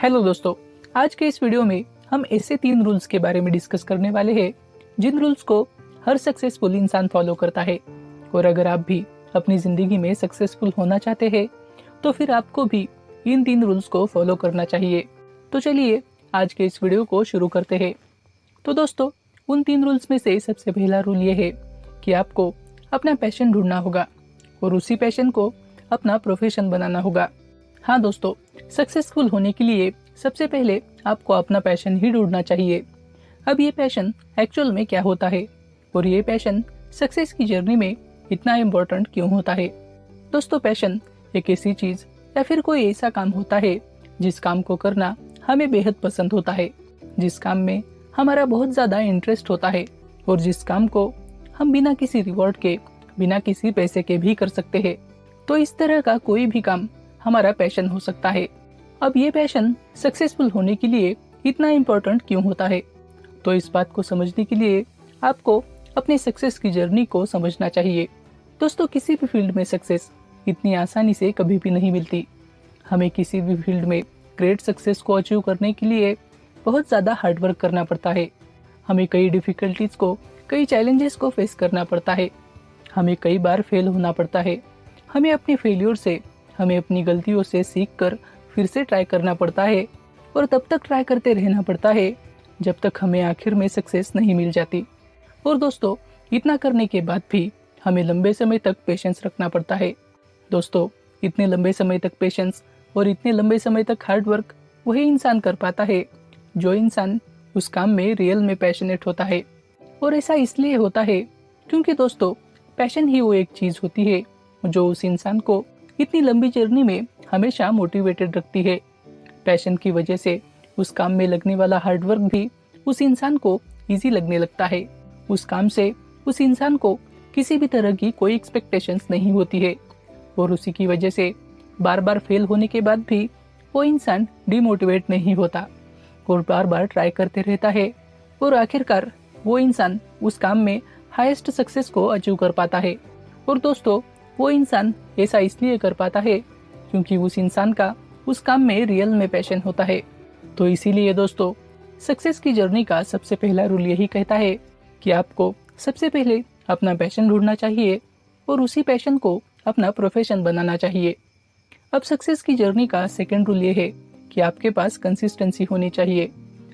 Hello दोस्तों, आज के इस वीडियो में हम ऐसे 3 रूल्स के बारे में डिस्कस करने वाले हैं जिन रूल्स को हर सक्सेसफुल इंसान फॉलो करता है। और अगर आप भी अपनी जिंदगी में सक्सेसफुल होना चाहते हैं तो फिर आपको भी इन 3 रूल्स को फॉलो करना चाहिए। तो चलिए आज के इस वीडियो को शुरू करते हैं। तो दोस्तों, उन 3 रूल्स में से सबसे पहला रूल ये है कि आपको अपना पैशन ढूंढना होगा और उसी पैशन को अपना प्रोफेशन बनाना होगा। हाँ दोस्तों, सक्सेसफुल होने के लिए सबसे पहले आपको अपना पैशन ही ढूंढना चाहिए। अब ये पैशन एक्चुअल में क्या होता है और ये पैशन सक्सेस की जर्नी में इतना इम्पोर्टेंट क्यों होता है। दोस्तों, पैशन एक ऐसी चीज या फिर कोई ऐसा काम होता है जिस काम को करना हमें बेहद पसंद होता है, जिस काम में हमारा बहुत ज्यादा इंटरेस्ट होता है और जिस काम को हम बिना किसी रिवॉर्ड के, बिना किसी पैसे के भी कर सकते हैं। तो इस तरह का कोई भी काम हमारा पैशन हो सकता है। अब ये पैशन सक्सेसफुल होने के लिए इतना इम्पोर्टेंट क्यों होता है, तो इस बात को समझने के लिए आपको अपनी सक्सेस की जर्नी को समझना चाहिए। दोस्तों, किसी भी फील्ड में सक्सेस इतनी आसानी से कभी भी नहीं मिलती। हमें किसी भी फील्ड में ग्रेट सक्सेस को अचीव करने के लिए बहुत ज़्यादा हार्डवर्क करना पड़ता है। हमें कई डिफिकल्टीज को, कई चैलेंजेस को फेस करना पड़ता है। हमें कई बार फेल होना पड़ता है। हमें अपनी फेल्योर से, हमें अपनी गलतियों से सीख कर फिर से ट्राई करना पड़ता है और तब तक ट्राई करते रहना पड़ता है जब तक हमें आखिर में सक्सेस नहीं मिल जाती। और दोस्तों, इतना करने के बाद भी हमें लंबे समय तक पेशेंस रखना पड़ता है। दोस्तों, इतने लंबे समय तक पेशेंस और इतने लंबे समय तक हार्डवर्क वही इंसान कर पाता है जो इंसान उस काम में रियल में पैशनेट होता है। और ऐसा इसलिए होता है क्योंकि दोस्तों, पैशन ही वो एक चीज होती है जो उस इंसान को इतनी लंबी जर्नी में हमेशा मोटिवेटेड रखती है। पैशन की वजह से उस काम में लगने वाला हार्डवर्क भी उस इंसान को इजी लगने लगता है। उस काम से उस इंसान को किसी भी तरह की कोई एक्सपेक्टेशंस नहीं होती है और उसी की वजह से बार बार फेल होने के बाद भी वो इंसान डिमोटिवेट नहीं होता और बार बार ट्राई करते रहता है और आखिरकार वो इंसान उस काम में हाईएस्ट सक्सेस को अचीव कर पाता है। और दोस्तों, वो इंसान ऐसा इसलिए कर पाता है क्योंकि उस इंसान का उस काम में रियल में पैशन होता है। तो इसीलिए दोस्तों, सक्सेस की जर्नी का सबसे पहला रूल यही कहता है कि आपको सबसे पहले अपना पैशन ढूंढना चाहिए और उसी पैशन को अपना प्रोफेशन बनाना चाहिए। अब सक्सेस की जर्नी का सेकंड रूल ये है कि आपके पास कंसिस्टेंसी होनी चाहिए।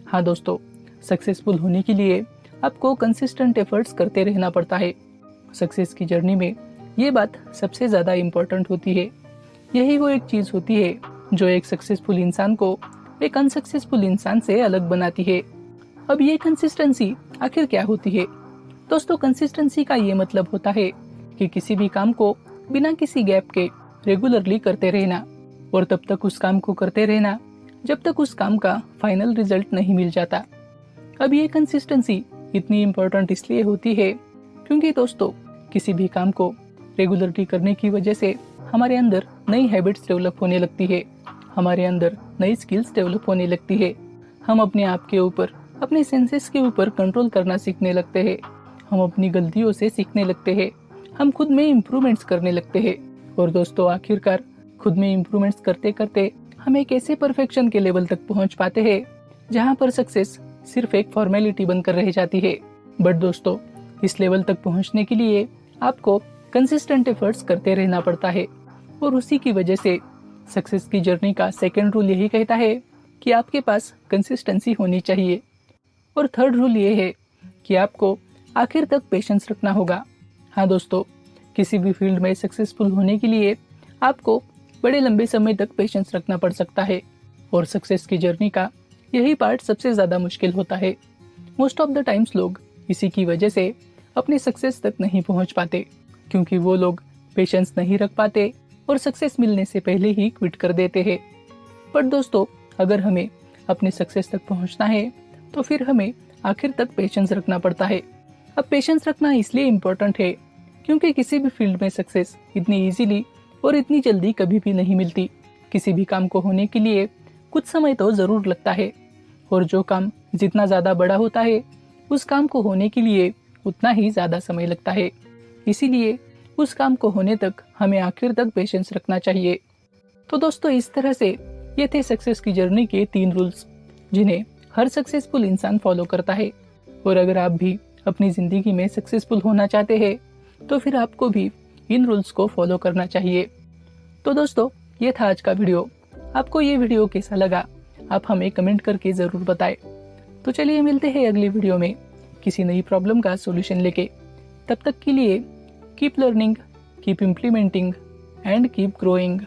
हाँ दोस्तों, सक्सेसफुल होने के लिए आपको कंसिस्टेंट एफर्ट्स करते रहना पड़ता है। सक्सेस की जर्नी में ये बात सबसे ज़्यादा इम्पोर्टेंट होती है। यही वो एक चीज़ होती है जो एक सक्सेसफुल इंसान को एक अनसक्सेसफुल इंसान से अलग बनाती है। अब ये कंसिस्टेंसी आखिर क्या होती है? दोस्तों, कंसिस्टेंसी का ये मतलब होता है कि किसी भी काम को बिना किसी गैप के रेगुलरली करते रहना और तब तक उस काम को करते रहना जब तक उस काम का फाइनल रिजल्ट नहीं मिल जाता। अब ये कंसिस्टेंसी इतनी इम्पोर्टेंट इसलिए होती है क्योंकि दोस्तों, किसी भी काम को रेगुलरली करने की वजह से हमारे अंदर नई हैबिट्स डेवलप होने लगती है, हमारे अंदर नई स्किल्स डेवलप होने लगती है। हम अपने आप के ऊपर, अपने सेंसेस के ऊपर कंट्रोल करना सीखने लगते हैं। हम अपनी गलतियों से सीखने लगते हैं। हम खुद में इम्प्रूवमेंट्स करने लगते हैं। और दोस्तों, आखिरकार खुद में इम्प्रूवमेंट्स करते करते हम एक ऐसे परफेक्शन के लेवल तक पहुंच पाते हैं जहां पर सक्सेस सिर्फ एक फॉर्मेलिटी बनकर रह जाती है। बट दोस्तों, इस लेवल तक पहुंचने के लिए आपको कंसिस्टेंट एफर्ट्स करते रहना पड़ता है और उसी की वजह से सक्सेस की जर्नी का सेकंड रूल यही कहता है कि आपके पास कंसिस्टेंसी होनी चाहिए। और थर्ड रूल ये है कि आपको आखिर तक पेशेंस रखना होगा। हाँ दोस्तों, किसी भी फील्ड में सक्सेसफुल होने के लिए आपको बड़े लंबे समय तक पेशेंस रखना पड़ सकता है और सक्सेस की जर्नी का यही पार्ट सबसे ज़्यादा मुश्किल होता है। मोस्ट ऑफ द टाइम्स लोग इसी की वजह से अपने सक्सेस तक नहीं पहुंच पाते क्योंकि वो लोग पेशेंस नहीं रख पाते और सक्सेस मिलने से पहले ही क्विट कर देते हैं। पर दोस्तों, अगर हमें अपने सक्सेस तक पहुंचना है तो फिर हमें आखिर तक पेशेंस रखना पड़ता है। अब पेशेंस रखना इसलिए इम्पोर्टेंट है क्योंकि किसी भी फील्ड में सक्सेस इतनी इजीली और इतनी जल्दी कभी भी नहीं मिलती। किसी भी काम को होने के लिए कुछ समय तो ज़रूर लगता है और जो काम जितना ज़्यादा बड़ा होता है उस काम को होने के लिए उतना ही ज़्यादा समय लगता है। इसीलिए उस काम को होने तक हमें आखिर तक पेशेंस रखना चाहिए। तो दोस्तों, इस तरह से ये थे सक्सेस की जर्नी के 3 रूल्स जिन्हें हर सक्सेसफुल इंसान फॉलो करता है। और अगर आप भी अपनी जिंदगी में सक्सेसफुल होना चाहते हैं तो फिर आपको भी इन रूल्स को फॉलो करना चाहिए। तो दोस्तों, ये था आज का वीडियो। आपको ये वीडियो कैसा लगा आप हमें कमेंट करके जरूर बताएं। तो चलिए मिलते हैं अगली वीडियो में किसी नई प्रॉब्लम का सॉल्यूशन लेके। तब तक के लिए keep learning, keep implementing and keep growing.